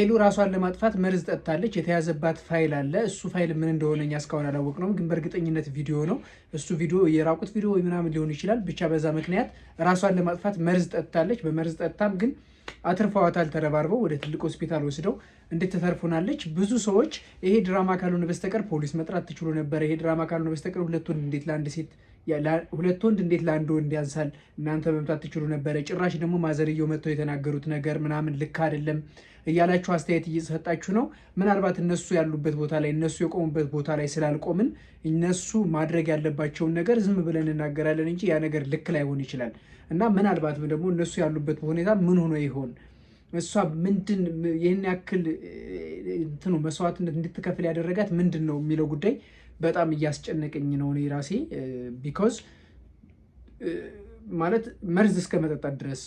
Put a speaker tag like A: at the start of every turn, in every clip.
A: ሄሉ ራሷን ለማጥፋት መርዝ ጠጥታለች። የተያዘባት ፋይል አለ። እሱ ፋይል ምን እንደሆነ እኛ እስካሁን አላወቅነውም፣ ግን በእርግጠኝነት ቪዲዮ ነው። እሱ ቪዲዮ የራቁት ቪዲዮ ወይ ምናምን ሊሆን ይችላል። ብቻ በዛ ምክንያት ራሷን ለማጥፋት መርዝ ጠጥታለች። በመርዝ ጠጥታም ግን አትርፈዋታል። ተረባርበው ወደ ትልቅ ሆስፒታል ወስደው እንድትተርፉናለች። ብዙ ሰዎች ይሄ ድራማ ካልሆነ በስተቀር ፖሊስ መጥራት ትችሉ ነበር፣ ይሄ ድራማ ካልሆነ በስተቀር ሁለት ወንድ እንዴት ለአንድ ወንድ ያንሳል፣ እናንተ መምታት ትችሉ ነበረ፣ ጭራሽ ደግሞ ማዘርየው መጥተው የተናገሩት ነገር ምናምን ልክ አይደለም እያላችሁ አስተያየት እየሰጣችሁ ነው። ምናልባት እነሱ ያሉበት ቦታ ላይ እነሱ የቆሙበት ቦታ ላይ ስላልቆምን እነሱ ማድረግ ያለባቸውን ነገር ዝም ብለን እናገራለን እንጂ ያ ነገር ልክ ላይሆን ይችላል እና ምናልባት ደግሞ እነሱ ያሉበት ሁኔታ ምን ሆኖ ይሆን እሷ ምንድን ይህን ያክል እንትኑ መስዋዕትነት እንድትከፍል ያደረጋት ምንድን ነው የሚለው ጉዳይ በጣም እያስጨነቀኝ ነው እኔ ራሴ። ቢኮዝ ማለት መርዝ እስከ መጠጣት ድረስ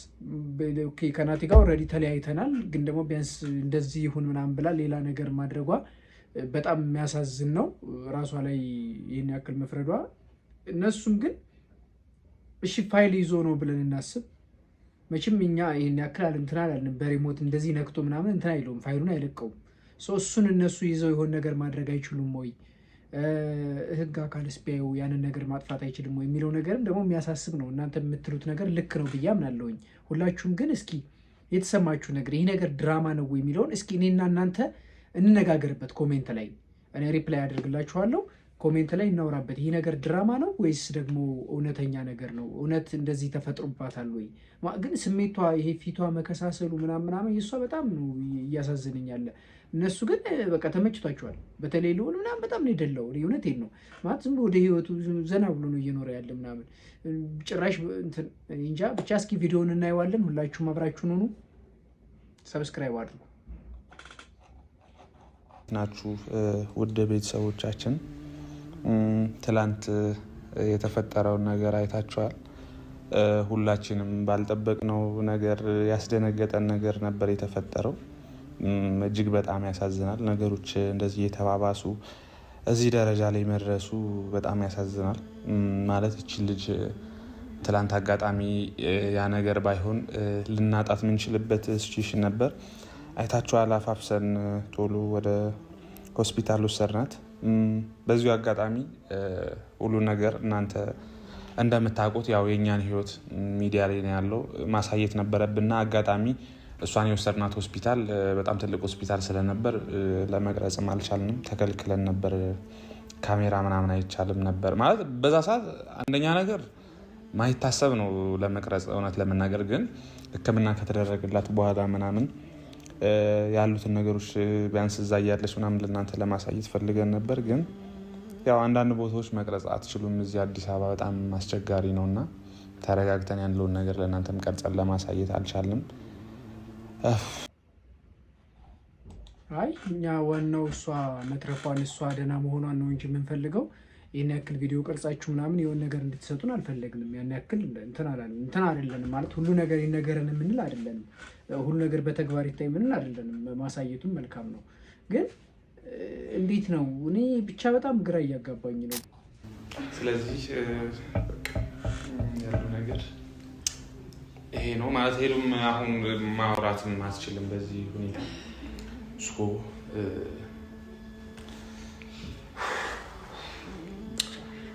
A: ከናቲ ጋር ኦልሬዲ ተለያይተናል፣ ግን ደግሞ ቢያንስ እንደዚህ ይሁን ምናምን ብላ ሌላ ነገር ማድረጓ በጣም የሚያሳዝን ነው። ራሷ ላይ ይህን ያክል መፍረዷ። እነሱም ግን እሺ ፋይል ይዞ ነው ብለን እናስብ። መቼም እኛ ይህን ያክል እንትን አላልንም። በሪሞት እንደዚህ ነክቶ ምናምን እንትን አይለውም፣ ፋይሉን አይለቀውም። እሱን እነሱ ይዘው የሆን ነገር ማድረግ አይችሉም ወይ? ህግ አካልስ ቢያዩ ያንን ነገር ማጥፋት አይችልም ወይ የሚለው ነገርም ደግሞ የሚያሳስብ ነው። እናንተ የምትሉት ነገር ልክ ነው ብዬ አምናለሁኝ። ሁላችሁም ግን እስኪ የተሰማችሁ ነገር ይህ ነገር ድራማ ነው ወይ የሚለውን እስኪ እኔና እናንተ እንነጋገርበት። ኮሜንት ላይ እኔ ሪፕላይ አደርግላችኋለሁ። ኮሜንት ላይ እናውራበት። ይህ ነገር ድራማ ነው ወይስ ደግሞ እውነተኛ ነገር ነው? እውነት እንደዚህ ተፈጥሮባታል ወይ? ግን ስሜቷ ይሄ ፊቷ መከሳሰሉ ምናምን የእሷ በጣም ነው እያሳዝነኛል። እነሱ ግን በቃ ተመችቷቸዋል። በተለይ ልሆን ምናምን በጣም ነው የደላው። እውነቴን ነው ማለት ዝም ወደ ህይወቱ ዘና ብሎ ነው እየኖረ ያለ ምናምን ጭራሽ እንጃ። ብቻ እስኪ ቪዲዮውን እናየዋለን። ሁላችሁም አብራችሁን ሆኑ። ሰብስክራይብ አድርጉ።
B: ናችሁ ውድ ቤተሰቦቻችን፣ ትላንት የተፈጠረውን ነገር አይታችኋል። ሁላችንም ባልጠበቅነው ነገር ያስደነገጠን ነገር ነበር የተፈጠረው። እጅግ በጣም ያሳዝናል። ነገሮች እንደዚህ የተባባሱ እዚህ ደረጃ ላይ መድረሱ በጣም ያሳዝናል። ማለት እቺ ልጅ ትላንት አጋጣሚ ያ ነገር ባይሆን ልናጣት የምንችልበት ሲቹዌሽን ነበር። አይታችኋል። አፋፍሰን ቶሎ ወደ ሆስፒታል ወሰድናት። በዚሁ አጋጣሚ ሁሉ ነገር እናንተ እንደምታውቁት ያው የእኛን ህይወት ሚዲያ ላይ ነው ያለው ማሳየት ነበረብንና አጋጣሚ እሷን የወሰድናት ሆስፒታል በጣም ትልቅ ሆስፒታል ስለነበር ለመቅረጽም አልቻልንም፣ ተከልክለን ነበር። ካሜራ ምናምን አይቻልም ነበር ማለት በዛ ሰዓት። አንደኛ ነገር ማይታሰብ ነው ለመቅረጽ እውነት ለመናገር፣ ግን ሕክምና ከተደረገላት በኋላ ምናምን ያሉትን ነገሮች ቢያንስ እዛ እያለች ምናምን ለእናንተ ለማሳየት ፈልገን ነበር። ግን ያው አንዳንድ ቦታዎች መቅረጽ አትችሉም። እዚህ አዲስ አበባ በጣም አስቸጋሪ ነው እና ተረጋግተን ያለውን ነገር ለእናንተም ቀርጸን ለማሳየት አልቻልንም።
A: አይ እኛ ዋናው እሷ መትረፏን እሷ ደህና መሆኗን ነው እንጂ የምንፈልገው ይህን ያክል ቪዲዮ ቀርጻችሁ ምናምን የሆነ ነገር እንድትሰጡን አልፈለግንም። ያን ያክል እንትን አይደለንም ማለት ሁሉ ነገር ይነገረን የምንል አይደለንም። ሁሉ ነገር በተግባር ይታይ ምንል አይደለንም። ማሳየቱም መልካም ነው፣ ግን እንዴት ነው? እኔ ብቻ በጣም ግራ እያጋባኝ ነው።
B: ስለዚህ ያለው ነገር ይሄ ነው ማለት ሄሉም አሁን ማውራትም አትችልም በዚህ ሁኔታ።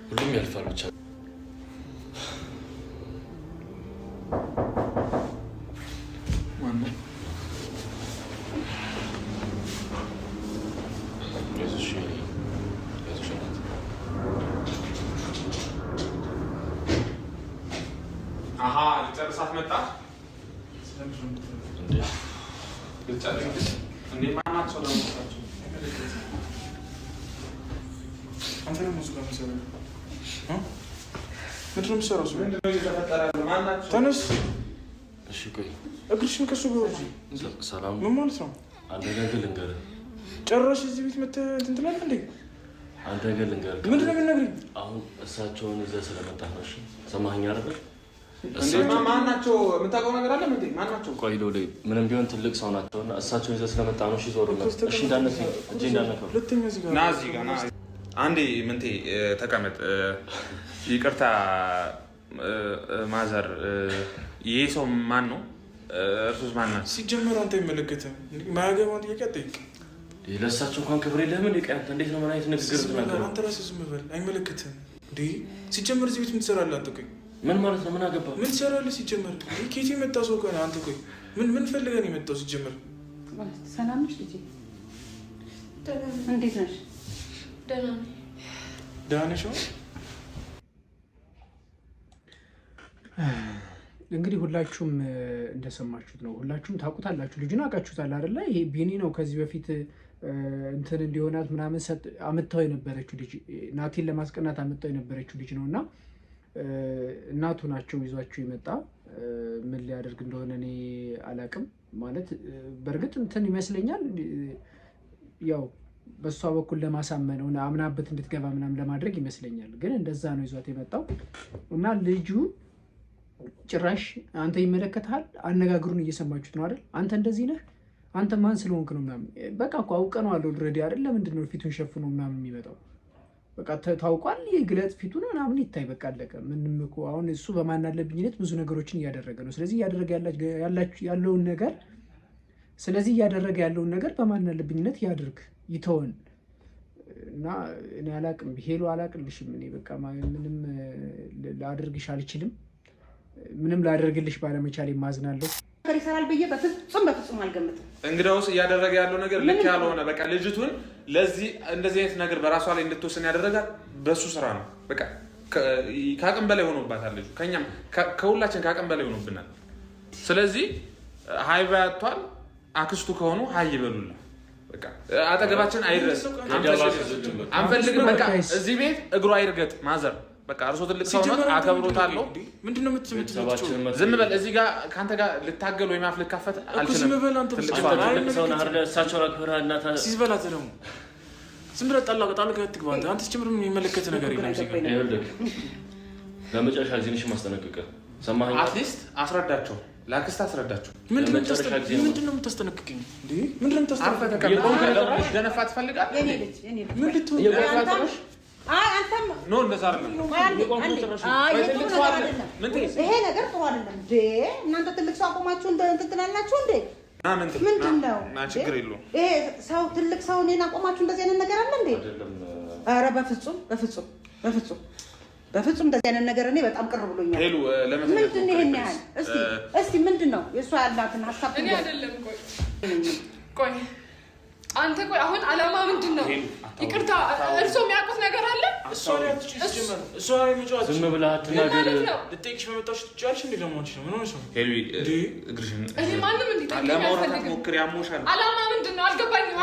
C: ሁሉም ያልፋል ብቻ
B: ልጨርሳት መጣ ልጨርስ እንዴ ማናቸው ለሞታቸው አንተ ነው ሙዚቃ መሰለኝ ምንድን ነው የምትሰራው? ምንድን ነው እየተፈጠረ ያለው? ማናቸው? ተነስ።
C: እሺ ቆይ
B: እግርሽን ከሱ ጋር
C: ሰላም
B: ምን ማለት ነው?
C: አንድ ነገር ልንገርህ።
B: ጭራሽ እዚህ ቤት መተህ እንትን ትላለህ እንዴ?
C: አንድ ነገር ልንገርህ።
B: ምንድን ነው የምትነግረኝ?
C: አሁን እሳቸውን ይዘህ ስለመጣህ ነው። እሺ ሰማኸኝ አይደል?
B: ማናቸው? የምታውቀው ነገር አለ እንዴ? ማናቸው?
C: ቆይ ሎሌ ምንም ቢሆን ትልቅ ሰው ናቸውና እሳቸውን ይዘህ ስለመጣህ ነው። እሺ ዞር በል። እሺ እንዳነካ እጄ እንዳነካ።
B: ሁለተኛ እዚህ ጋር ና፣ እዚህ ጋር ና። አንዴ ምንቴ ተቀመጥ። ይቅርታ ማዘር፣ ይሄ ሰው ማን ነው? እርሱስ ማን ናት?
D: ሲጀመር አንተ አይመለከትም። ማያገባውን ጥያቄ አትጠይቅ።
C: ለእሳቸው እንኳን ክብር የለህም እንዴ? አንተ እንዴት ነው ምን አይነት ንግግር ትናገረው?
D: አንተ ራስህ ዝም በል። አይመለከትም እንዴ? ሲጀመር እዚህ ቤት ምን ትሰራለህ አንተ? ቆይ
C: ምን ማለት ነው? ምን አገባ?
D: ምን ትሰራለህ ሲጀመር? ከየት የመጣ ሰው ከሆነ አንተ? ቆይ ምን ፈልገህ ነው የመጣው ሲጀመር?
E: ሰላም ነሽ ልጄ? እንዴት ነሽ?
D: ደህና ነሽ?
A: እንግዲህ ሁላችሁም እንደሰማችሁት ነው። ሁላችሁም ታውቁታላችሁ። ልጁን አውቃችሁታል አይደለ? ይሄ ቢኒ ነው። ከዚህ በፊት እንትን እንዲሆናት ምናምን አምጥታው የነበረችው ልጅ፣ ናቲን ለማስቀናት አምጥታው የነበረችው ልጅ ነው እና እናቱ ናቸው ይዟቸው የመጣ። ምን ሊያደርግ እንደሆነ እኔ አላቅም። ማለት በእርግጥ እንትን ይመስለኛል ያው በእሷ በኩል ለማሳመን ሆነ አምናበት እንድትገባ ምናምን ለማድረግ ይመስለኛል። ግን እንደዛ ነው ይዟት የመጣው እና ልጁ ጭራሽ አንተ ይመለከታል። አነጋግሩን እየሰማችሁት ነው አይደል? አንተ እንደዚህ ነህ፣ አንተ ማን ስለሆንክ ነው ምናምን። በቃ እኮ አውቀነዋል ኦልሬዲ አይደል? ለምንድን ነው ፊቱን ሸፍኖ ምናምን የሚመጣው? በቃ ታውቋል። የግለጽ ፊቱን ምናምን ይታይ። በቃ አለቀ። ምንም እኮ አሁን እሱ በማን አለብኝነት ብዙ ነገሮችን እያደረገ ነው። ስለዚህ እያደረገ ያለውን ነገር በማን አለብኝነት ያድርግ፣ ይተወን እና እኔ አላቅም። ሄሎ አላቅልሽም። እኔ በቃ ምንም ላደርግሽ አልችልም። ምንም ላደርግልሽ ባለመቻል ማዝናለሁ።
E: ይሰራል ብዬ በፍጹም አልገምትም።
B: እንግዳውስ እያደረገ ያለው ነገር ልክ ያልሆነ በቃ ልጅቱን ለዚህ እንደዚህ አይነት ነገር በራሷ ላይ እንድትወስን ያደረጋት በሱ ስራ ነው። በቃ ከአቅም በላይ ሆኖባታል ልጁ። ከኛም ከሁላችን ከአቅም በላይ ሆኖብናል። ስለዚህ ሀይ ባያቷል። አክስቱ ከሆኑ ሀይ ይበሉላ። በቃ አጠገባችን አይድረስ አንፈልግም። በቃ እዚህ ቤት እግሩ አይርገጥ ማዘር። በቃ እርሶ ትልቅ ሰው ነው፣ አከብሮታለሁ።
D: ምንድነው የምትመጪው?
B: ዝም በል። እዚህ ጋር ካንተ ጋር ልታገል ወይ ማፍለክ ካፈተ አልችልም።
D: ዝም በል አንተ።
C: ትልቅ ሰው ነው አይደል? እሳቸው አክብራ እናታ
D: ሲበላት ደግሞ ዝም ብለህ ጣልቃ ትግባ። አንተ ስትጀምር ምን የሚመለከት ነገር የለም።
C: ይኸውልህ ለመጨረሻ ጊዜ ነሽ ማስጠነቀቂያ ሰማኸኝ?
B: አትሊስት አስረዳቸው፣ ላክስት አስረዳቸው።
D: ምንድነው የምታስጠነቅቅኝ? ምንድነው የምታስጠነቅቅኝ?
B: ደነፋ ትፈልጋለህ?
D: ምን ልትሆን?
E: አንተም
B: ኖ እንደዛ አይደለም።
E: ይሄ ነገር ጥሩ አይደለም። እናንተ ትልቅ ሰው አቆማችሁ እንትን ትላላችሁ እንዴ? ምንድን ነው?
B: ችግር የለውም።
E: ይሄ ሰው ትልቅ ሰው እኔን አቆማችሁ እንደዚህ አይነት ነገር አለ እንዴ? ኧረ በፍጹም እንደዚህ አይነት ነገር እኔ በጣም ቅር ብሎኛል። ምንድን ነው ይሄን ያህል? እስቲ ምንድን ነው የእሷ ያላትን ሀሳብ?
F: እኔ አይደለም ቆይ አንተ ቆይ አሁን አላማ ምንድን ነው? ይቅርታ እርሶ የሚያውቁት ነገር አለ?
C: ዝም ብለህ አትናገር።
D: ልጠይቅሽ በመጣሽ ትችያለሽ እንዴ? ለማንሽ ነው ምን ሆነሽ ነው?
F: እኔ ማንም እንዲጠይቅ
B: ያሞሻል።
F: አላማ ምንድን ነው? አልገባኝም።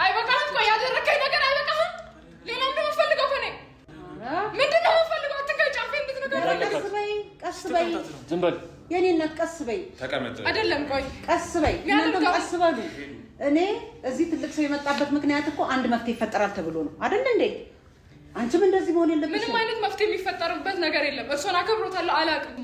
F: አይበቃህም? ቆይ ያደረከኝ ነገር አይበቃህም? ሌላ ምንድን ነው የምትፈልገው ከእኔ? ምንድን ነው የምትፈልገው? አትንገጭ። አፌ እንድትነገር
E: ቀስ በይ።
C: ዝም በል
E: የኔ እናት ቀስ በይ።
B: ተቀመጥ።
F: አይደለም ቆይ
E: ቀስ በይ። እናንተም ቀስ በሉ። እኔ እዚህ ትልቅ ሰው የመጣበት ምክንያት እኮ አንድ መፍትሄ ይፈጠራል ተብሎ ነው አይደል እንዴ? አንቺም እንደዚህ መሆን የለብሽም።
F: ምንም አይነት መፍትሄ የሚፈጠርበት ነገር የለም። እርሶን አከብሮታለሁ። አላውቅም።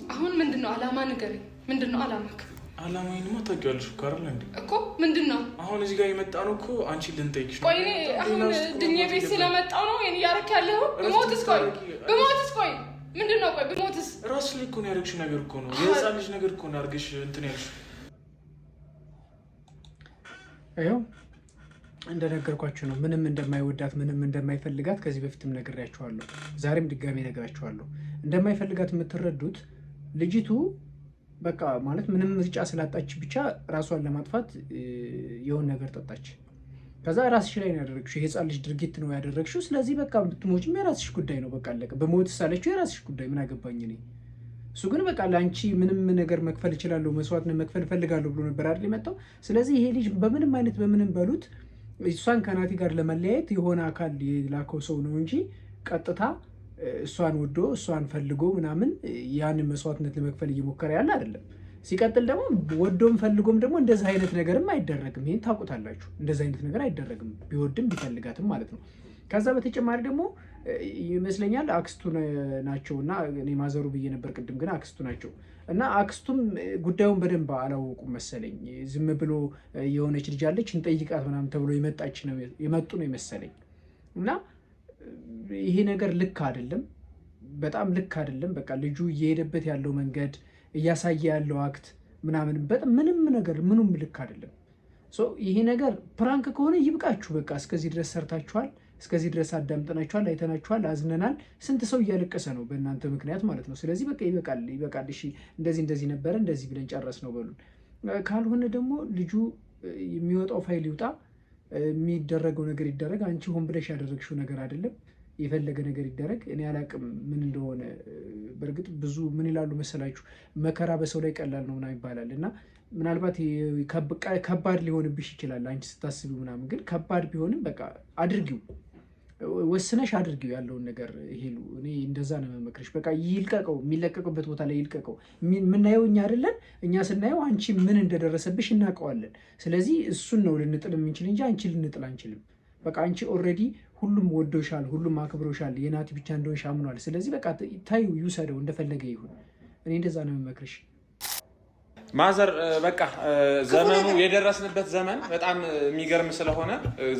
F: አሁን ምንድን ነው አላማ? ንገረኝ። ምንድን ነው አላማክ?
D: አላማዬንማ ታውቂዋለሽ እኮ አይደል እንዴ?
F: እኮ ምንድን ነው
D: አሁን እዚህ ጋር የመጣ ነው እኮ አንቺን ልንጠይቅሽ ነው።
F: ቆይ እኔ አሁን ድኜ ቤት ስለመጣሁ ነው ይሄን እያደረክ ያለኸው? ብሞትስ? ቆይ ምንድን ነው? ቆይ ብሞትስ?
D: ራስሽ ላይ እኮ ነው ያደረግሽው ነገር እኮ ነው። የህፃን ልጅ ነገር እኮ ነው አድርገሽ እንትን ያልሽው።
A: ይኸው እንደነገርኳችሁ ነው። ምንም እንደማይወዳት ምንም እንደማይፈልጋት ከዚህ በፊትም ነግሬያችኋለሁ። ዛሬም ድጋሜ ነግራችኋለሁ። እንደማይፈልጋት የምትረዱት ልጅቱ በቃ ማለት ምንም ምርጫ ስላጣች ብቻ ራሷን ለማጥፋት የሆነ ነገር ጠጣች። ከዛ ራስሽ ላይ ነው ያደረግሽው። የህፃን ልጅ ድርጊት ነው ያደረግሽው። ስለዚህ በቃ ብትሞችም የራስሽ ጉዳይ ነው። በቃ አለቀ። በሞትስ አለችው የራስሽ ጉዳይ፣ ምን አገባኝ እኔ። እሱ ግን በቃ ለአንቺ ምንም ነገር መክፈል እችላለሁ፣ መስዋዕት መክፈል እፈልጋለሁ ብሎ ነበር አይደል የመጣው። ስለዚህ ይሄ ልጅ በምንም አይነት በምንም በሉት እሷን ከናቲ ጋር ለመለያየት የሆነ አካል የላከው ሰው ነው እንጂ ቀጥታ እሷን ወዶ እሷን ፈልጎ ምናምን ያንን መስዋዕትነት ለመክፈል እየሞከረ ያለ አይደለም። ሲቀጥል ደግሞ ወዶም ፈልጎም ደግሞ እንደዚህ አይነት ነገርም አይደረግም። ይሄን ታውቁታላችሁ። እንደዚህ አይነት ነገር አይደረግም፣ ቢወድም ቢፈልጋትም ማለት ነው። ከዛ በተጨማሪ ደግሞ ይመስለኛል አክስቱ ናቸው እና እኔ ማዘሩ ብዬ ነበር ቅድም፣ ግን አክስቱ ናቸው እና አክስቱም ጉዳዩን በደንብ አላወቁም መሰለኝ። ዝም ብሎ የሆነች ልጅ አለች እንጠይቃት ምናምን ተብሎ የመጡ ነው የመሰለኝ እና ይሄ ነገር ልክ አይደለም፣ በጣም ልክ አይደለም። በቃ ልጁ እየሄደበት ያለው መንገድ እያሳየ ያለው አክት ምናምን በጣም ምንም ልክ አይደለም። ይሄ ነገር ፕራንክ ከሆነ ይብቃችሁ። በቃ እስከዚህ ድረስ ሰርታችኋል፣ እስከዚህ ድረስ አዳምጠናችኋል፣ አይተናችኋል፣ አዝነናል። ስንት ሰው እያለቀሰ ነው በእናንተ ምክንያት ማለት ነው። ስለዚህ በቃ ይበቃል። እሺ እንደዚህ ነበረ እንደዚህ ብለን ጨረስ ነው በሉን። ካልሆነ ደግሞ ልጁ የሚወጣው ፋይል ይውጣ፣ የሚደረገው ነገር ይደረግ። አንቺ ሆን ብለሽ ያደረግሽው ነገር አይደለም። የፈለገ ነገር ይደረግ። እኔ አላቅም ምን እንደሆነ። በእርግጥ ብዙ ምን ይላሉ መሰላችሁ፣ መከራ በሰው ላይ ቀላል ነው ምናምን ይባላል እና ምናልባት ከባድ ሊሆንብሽ ይችላል አንቺ ስታስቢ ምናምን። ግን ከባድ ቢሆንም በቃ አድርጊው፣ ወስነሽ አድርጊው ያለውን ነገር ሄሉ። እኔ እንደዛ ነው የምመክርሽ። በቃ ይልቀቀው፣ የሚለቀቅበት ቦታ ላይ ይልቀቀው። የምናየው እኛ አይደለን። እኛ ስናየው አንቺ ምን እንደደረሰብሽ እናውቀዋለን። ስለዚህ እሱን ነው ልንጥል የምንችል እንጂ አንቺ ልንጥል አንችልም። በቃ አንቺ ኦልሬዲ ሁሉም ወዶሻል፣ ሁሉም አክብሮሻል። የናቲ ብቻ እንደሆንሽ አምኗል። ስለዚህ በቃ ታዩ፣ ይውሰደው፣ እንደፈለገ ይሁን። እኔ እንደዛ ነው የምመክርሽ
B: ማዘር። በቃ ዘመኑ የደረስንበት ዘመን በጣም የሚገርም ስለሆነ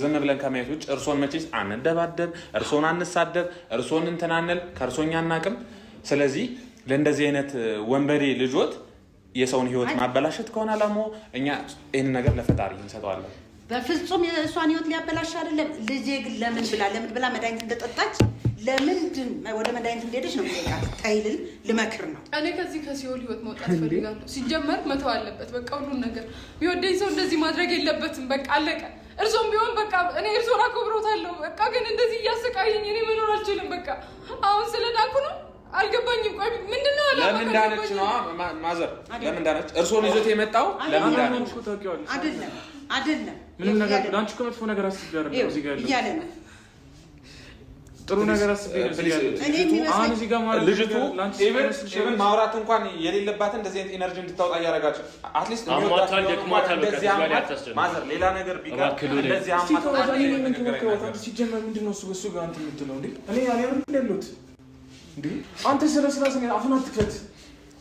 B: ዝም ብለን ከማየት ውጭ እርሶን መቼስ አንደባደብ፣ እርሶን አንሳደብ፣ እርሶን እንትናንል፣ ከእርሶኛ አናቅም። ስለዚህ ለእንደዚህ አይነት ወንበዴ ልጆት የሰውን ህይወት ማበላሸት ከሆነ አላሞ እኛ ይህን ነገር ለፈጣሪ እንሰጠዋለን።
E: በፍጹም የእሷን ህይወት ሊያበላሽ አይደለም። ልጄ ግን ለምን ብላ መድኃኒት እንደጠጣች ለምንድን ወደ መድኃኒት እንደሄደች ነው የሚጠይቃት። ታይልል ልመክር ነው።
F: እኔ ከዚህ ከሲኦል ህይወት መውጣት ፈልጋለሁ። ሲጀመር መተው አለበት በቃ ሁሉን ነገር። ቢወደኝ ሰው እንደዚህ ማድረግ የለበትም። በቃ አለቀ። እርሶም ቢሆን በቃ እኔ እርሶን አክብሮታለሁ። በቃ ግን እንደዚህ እያሰቃየኝ እኔ መኖር አልችልም። በቃ አሁን ስለዳንኩ ነው። አልገባኝም። ቆይ ምንድነው አለ
B: ለምን ዳነች ነው ማዘር? ለምን ዳነች? እርሶን ይዞት የመጣው ለምን ዳነች?
E: አይደለም
D: ምንም ነገር ዳንቺ እኮ መጥፎ ነገር አስቤ አይደለም እዚህ ጋር
E: እያለ ነው።
D: ጥሩ ነገር አስቤ አሁን እዚህ ጋር ማለት
B: ልጅቱ ኢቨን ማውራት እንኳን የሌለባትን እንደዚህ አይነት ኤነርጂ እንድታወጣ እያደረጋችሁ አትሊስት ማዘር ሌላ ነገር ቢቀር እንደዚህ
D: ሲጀመር ምንድን ነው እሱ ጋር እንትን የምትለው እንዴ? እኔ ያኔ ያለሁት እንዴ አንተ ስለ አፉን አትክፈት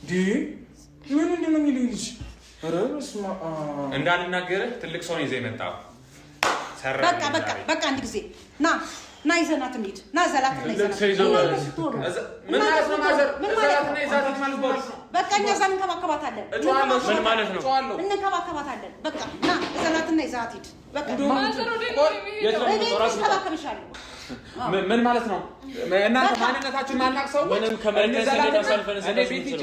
D: እንዴ? ምንድን ነው የሚለው ልጅ?
B: እንዳልናገርህ ትልቅ ሰው ነው ይዘህ የመጣው።
E: በቃ አንድ ጊዜ ና ይዘናት እንሂድ። ና ዘላት ነው ይዘናት።
B: ምን ማለት ነው ማዘር? ዘላት ነው ይዘናት ማለት ነው።
E: በቃ እኛ እዛ እንከባከባታለን።
B: ምን ማለት ነው?
E: እንከባከባታለን። በቃ ና ዘላትና ይዘናት ሂድ። በቃ
F: ማዘር ወደ እኔ
E: እንከባከብሻለሁ።
B: ምን ማለት ነው? እናንተ ማንነታችሁን ማናቅ ሰው
D: ምንም ከመለስ እንደታሰልፈን
B: እኔ ቤት ሂጄ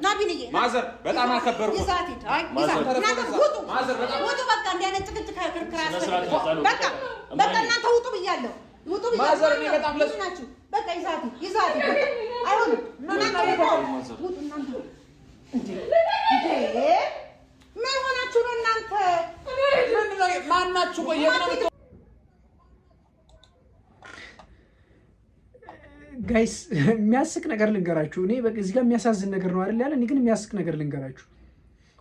E: ና ቢንዬ
B: ማዘር በጣም አከበርኩ።
E: ይዘናት ሂድ። አይ ማዘር በጣም ወጡ። በቃ እንዲህ አይነት ጭቅጭቅ ክርክር አያስፈልግም። በቃ እናንተ ውጡ ብያለሁ። ውጡ ብያለሁ።
B: ማዘር እኔ በጣም ለሱ
E: ናችሁ። በቃ ይዘናት ሂድ። አይሆንም። ውጡ እናንተ እንዴ! ምን ሆናችሁ ነው እናንተ?
B: ማናችሁ? ቆይ
A: ጋይስ የሚያስቅ ነገር ልንገራችሁ። እኔ በቃ እዚህ ጋር የሚያሳዝን ነገር ነው አይደል ያለ። እኔ ግን የሚያስቅ ነገር ልንገራችሁ።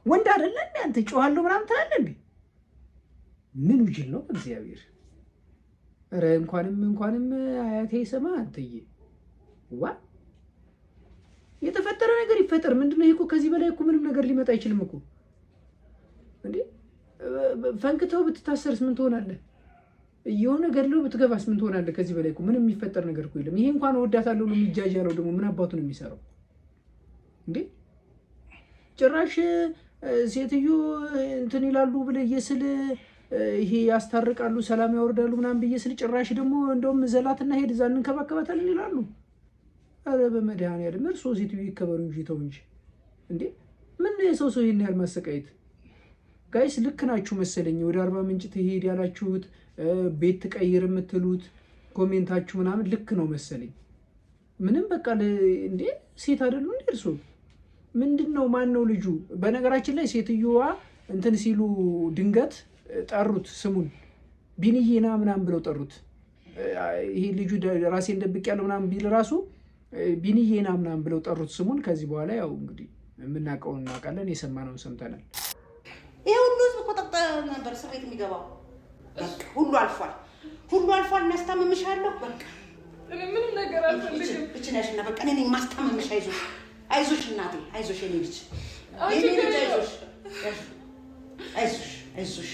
A: ወንድ አይደለ እንዴ አንተ? ጮሃለሁ ምናምን ትላለህ እንዴ? ምን ውጅል ነው በእግዚአብሔር። ኧረ እንኳንም አያቴ ሰማ አንተዬ። ዋ የተፈጠረ ነገር ይፈጠር። ምንድነው ይሄ? እኮ ከዚህ በላይ እኮ ምንም ነገር ሊመጣ አይችልም እኮ እንዴ። ፈንክተው ብትታሰርስ ምን ትሆናለህ? የሆነ ገድለው ብትገባስ ምን ትሆናለህ? ከዚህ በላይ እኮ ምንም የሚፈጠር ነገር እኮ የለም። ይሄ እንኳን ወዳታለሁ ነው የሚጃጃለው። ደግሞ ምን አባቱ ነው የሚሰራው እንዴ? ጭራሽ ሴትዮ እንትን ይላሉ ብለህ ስል ይሄ ያስታርቃሉ፣ ሰላም ያወርዳሉ ምናምን ብዬ ስል ጭራሽ ደግሞ እንደውም ዘላትና ሄድ እዛ እንከባከባታለን ይላሉ። ኧረ በመድኃኒዓለም እርሶ ሴትዮ ይከበሩ እንጂ ተው እንጂ እንዴ! ምን የሰው ይሄን ያህል ማሰቃየት? ጋይስ ልክ ናችሁ መሰለኝ። ወደ 40 ምንጭ ትሄድ ያላችሁት ቤት ትቀይር የምትሉት ኮሜንታችሁ ምናምን ልክ ነው መሰለኝ። ምንም በቃ እንዴ ሴት አይደሉ እንዴ እርሶ? ምንድነው? ማን ነው ልጁ? በነገራችን ላይ ሴትዮዋ እንትን ሲሉ ድንገት ጠሩት ስሙን ቢንዬና ምናምን ብለው ጠሩት። ይሄ ልጁ ራሴን ደብቄያለሁ ምናምን ቢል ራሱ ቢንዬና ምናምን ብለው ጠሩት ስሙን። ከዚህ በኋላ ያው እንግዲህ የምናውቀውን እናውቃለን፣ የሰማነውን ሰምተናል።
E: ይሄ ሁሉ ህዝብ እኮ ነበር እስር ቤት የሚገባው። ሁሉ አልፏል። እናስታምምሻለሁ። በቃ
F: ምንም ነገር አልፈልግም።
E: እቺ ነሽና በቃ እኔ ነኝ ማስታምምሽ። አይዞሽ እናቴ፣ አይዞሽ የኔ ልጅ፣ አይዞሽ።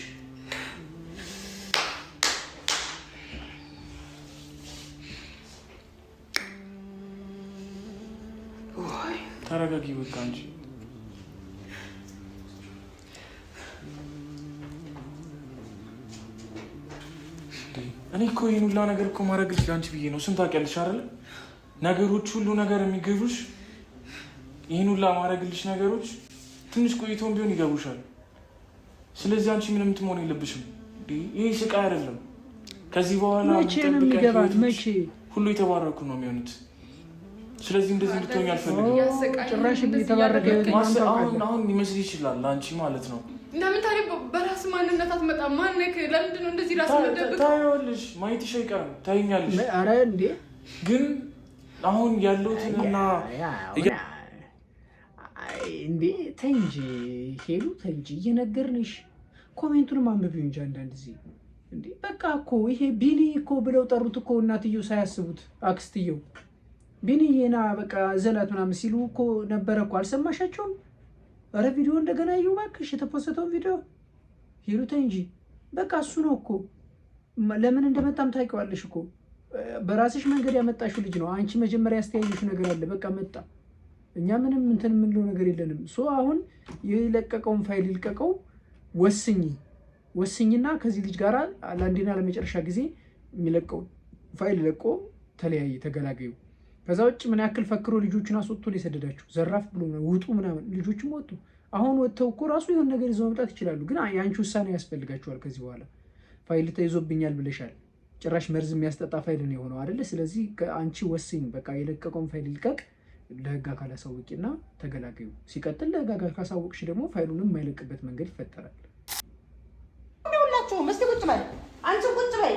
D: ተረጋጊ በቃ እንጂ እኔ እኮ ይሄን ሁላ ነገር እኮ ማድረግልሽ ለአንቺ ብዬ ነው። ስንት ታውቂያለሽ አይደል? ነገሮች ሁሉ ነገር የሚገቡሽ ይሄን ሁላ ማድረግልሽ ነገሮች ትንሽ ቆይተው ቢሆን ይገቡሻል። ስለዚህ አንቺ ምንም ትሆን የለብሽም። ይሄ ስቃይ አይደለም። ከዚህ በኋላ
A: መቼ ነው የሚገባት? መቼ
D: ሁሉ የተባረኩ ነው የሚሆኑት። ስለዚህ እንደዚህ እንድትሆኝ አልፈልግም።
A: ጭራሽ የተባረከ
D: አሁን ሊመስል ይችላል አንቺ ማለት ነው።
F: ለምን ታዲያ በራስ ማንነት አትመጣም? ማነክ? ለምንድን ነው እንደዚህ ራስ መደብቅ?
D: ታይዋለሽ፣ ማየትሽ አይቀርም፣ ታይኛለሽ።
A: ኧረ እንዴ
D: ግን አሁን ያለሁትንና
A: እንዴ ተይ እንጂ ሄሉ፣ ተይ እንጂ እየነገርንሽ። ኮሜንቱንም አንብቢው እንጂ አንዳንድ ጊዜ እንዴ። በቃ እኮ ይሄ ቢኒ እኮ ብለው ጠሩት እኮ እናትየው ሳያስቡት፣ አክስትየው ቢኒዬና በቃ ዘላት ምናምን ሲሉ እኮ ነበረ እኮ። አልሰማሻቸውም? ኧረ ቪዲዮ እንደገና እዩ እባክሽ፣ የተፖሰተውን ቪዲዮ ሄሉ ተይ እንጂ። በቃ እሱ ነው እኮ። ለምን እንደመጣም ታውቂዋለሽ እኮ። በራስሽ መንገድ ያመጣሽው ልጅ ነው። አንቺ መጀመሪያ ያስተያየሽው ነገር አለ። በቃ መጣ። እኛ ምንም እንትን የምንለው ነገር የለንም። አሁን የለቀቀውን ፋይል ይልቀቀው፣ ወስኝና ከዚህ ልጅ ጋር ለአንዴና ለመጨረሻ ጊዜ የሚለቀውን ፋይል ለቆ ተለያየ፣ ተገላገዩ። ከዛ ውጭ ምን ያክል ፈክሮ ልጆችን አስወጥቶ ነው የሰደዳቸው። ዘራፍ ብሎ ውጡ ምናምን፣ ልጆችም ወጡ። አሁን ወጥተው እኮ ራሱ የሆነ ነገር ይዘው መምጣት ይችላሉ። ግን የአንቺ ውሳኔ ያስፈልጋቸዋል። ከዚህ በኋላ ፋይል ተይዞብኛል ብለሻል። ጭራሽ መርዝ የሚያስጠጣ ፋይል ነው የሆነው አይደለ? ስለዚህ አንቺ ወስኝ። በቃ የለቀቀውን ፋይል ይልቀቅ፣ ለህግ አካል አሳውቂና ተገላገዩ። ሲቀጥል ለህግ አካል ካሳወቅሽ ደግሞ ፋይሉንም የማይለቅበት መንገድ ይፈጠራል።
E: ሁላችሁም እስኪ ቁጭ በይ፣ አንቺ ቁጭ በይ።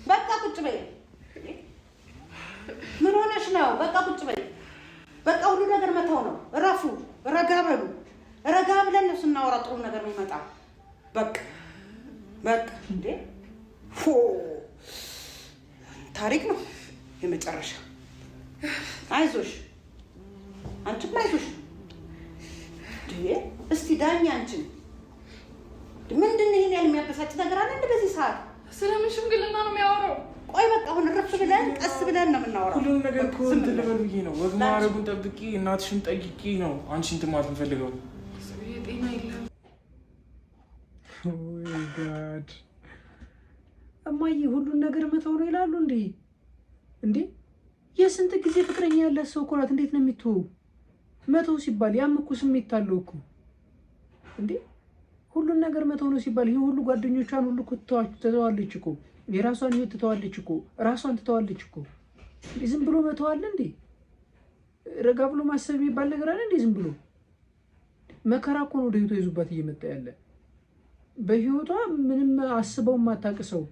E: በቃ ቁጭ በይ። ምን ሆነሽ ነው? በቃ ቁጭ በይ። በቃ ሁሉ ነገር መተው ነው። እረፉ፣ ረጋ በሉ። ረጋ ብለን ነው ስናወራ ጥሩ ነገር የሚመጣ። በቃ እንዴ ታሪክ ነው የመጨረሻ። አይዞሽ፣ አንቺም አይዞሽ። እስቲ ዳኛ አንቺን ምንድን ነው ይሄን ያህል የሚያበሳጭ ነገር አለ እንደ በዚህ ሰዓት?
F: ስለምን ሽምግልና ነው የሚያወራው?
E: ቆይ በቃ አሁን ረፍ ብለን ቀስ ብለን ነው የምናወራው።
D: ሁሉም ነገር እኮ እንትን ልበል ብዬ ነው። ወግ ማዕረጉን ጠብቂ፣ እናትሽን ጠይቂ ነው አንቺ እንትን ማለት የምፈልገው።
F: ጤና የለም።
A: ኦይ ጋድ እማዬ ሁሉን ነገር መተው ነው ይላሉ እንዴ? የስንት ጊዜ ፍቅረኛ ያላት ሰው እኮ ናት። እንዴት ነው የሚተው? መተው ሲባል ያም እኮ ስሜት አለው እኮ እንዴ። ሁሉን ነገር መተው ነው ሲባል ይሄ ሁሉ ጓደኞቿን ሁሉ ትተዋለች እኮ። የራሷን ህይወት ትተዋለች እኮ። ራሷን ትተዋለች እኮ። ዝም ብሎ መተው አለ እንዴ? ረጋ ብሎ ማሰብ የሚባል ነገር አለ እንዴ? ዝም ብሎ መከራ እኮ ነው ወደ ህይወቷ ይዙባት እየመጣ ያለ። በህይወቷ ምንም አስበው የማታውቅ ሰው፣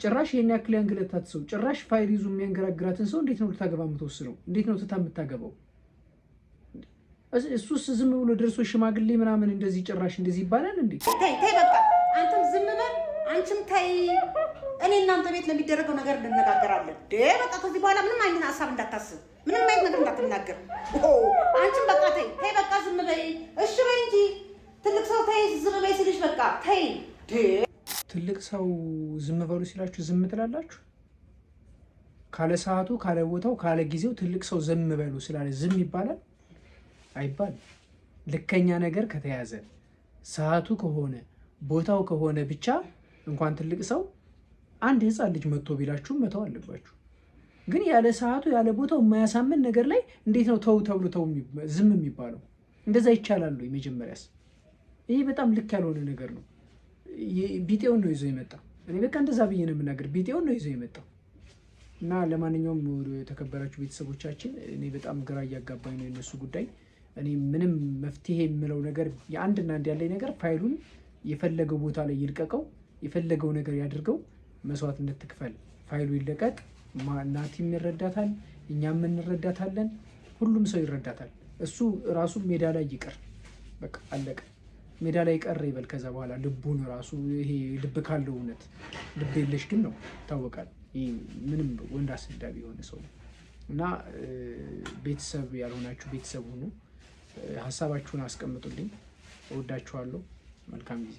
A: ጭራሽ ይሄን ያክል ያንገለታት ሰው፣ ጭራሽ ፋይል ይዞ የሚያንገራግራትን ሰው እንዴት ነው ልታገባ የምትወስነው? እንዴት ነው ትታ የምታገባው? እሱስ ዝም ብሎ ደርሶ ሽማግሌ ምናምን እንደዚህ ጭራሽ እንደዚህ ይባላል እንዴ?
E: ተይ በቃ አንተም ዝም በል፣ አንቺም ተይ። እኔ እናንተ ቤት ለሚደረገው ነገር እንነጋገራለን። በቃ ከዚህ በኋላ ምንም አይነት ሀሳብ እንዳታስብ፣ ምንም አይነት ነገር እንዳትናገር። አንቺም በቃ ተይ በቃ ዝም በይ። እሺ በይ እንጂ ትልቅ ሰው ተይ ዝም በይ ሲልሽ በቃ ተይ።
A: ትልቅ ሰው ዝም በሉ ሲላችሁ ዝም ትላላችሁ? ካለ ሰዓቱ፣ ካለ ቦታው፣ ካለ ጊዜው ትልቅ ሰው ዝም በሉ ስላለ ዝም ይባላል? አይባልም። ልከኛ ነገር ከተያዘ ሰዓቱ ከሆነ ቦታው ከሆነ ብቻ እንኳን ትልቅ ሰው አንድ ህፃን ልጅ መጥቶ ቢላችሁም መተው አለባችሁ። ግን ያለ ሰዓቱ ያለ ቦታው የማያሳምን ነገር ላይ እንዴት ነው ተው ተብሎ ዝም የሚባለው? እንደዛ ይቻላል? መጀመሪያስ ይህ በጣም ልክ ያልሆነ ነገር ነው። ቢጤውን ነው ይዞ የመጣው። እኔ በቃ እንደዛ ብዬ ነው የምናገር። ቢጤውን ነው ይዞ የመጣው እና ለማንኛውም የተከበራችሁ ቤተሰቦቻችን እኔ በጣም ግራ እያጋባኝ ነው የነሱ ጉዳይ። እኔ ምንም መፍትሄ የምለው ነገር የአንድና አንድ ያለኝ ነገር ፋይሉን የፈለገው ቦታ ላይ ይልቀቀው፣ የፈለገው ነገር ያድርገው፣ መስዋዕትነት ትክፈል፣ ፋይሉ ይለቀቅ። ናቲም ይረዳታል፣ እኛም እንረዳታለን፣ ሁሉም ሰው ይረዳታል። እሱ ራሱ ሜዳ ላይ ይቅር፣ በቃ አለቀ። ሜዳ ላይ ቀረ ይበል። ከዛ በኋላ ልቡን ራሱ ይሄ ልብ ካለው እውነት ልብ የለሽ ግን ነው ይታወቃል። ምንም ወንድ አስዳቢ የሆነ ሰው እና ቤተሰብ ያልሆናችሁ ቤተሰብ ሁኑ። ሀሳባችሁን አስቀምጡልኝ። እወዳችኋለሁ። መልካም ጊዜ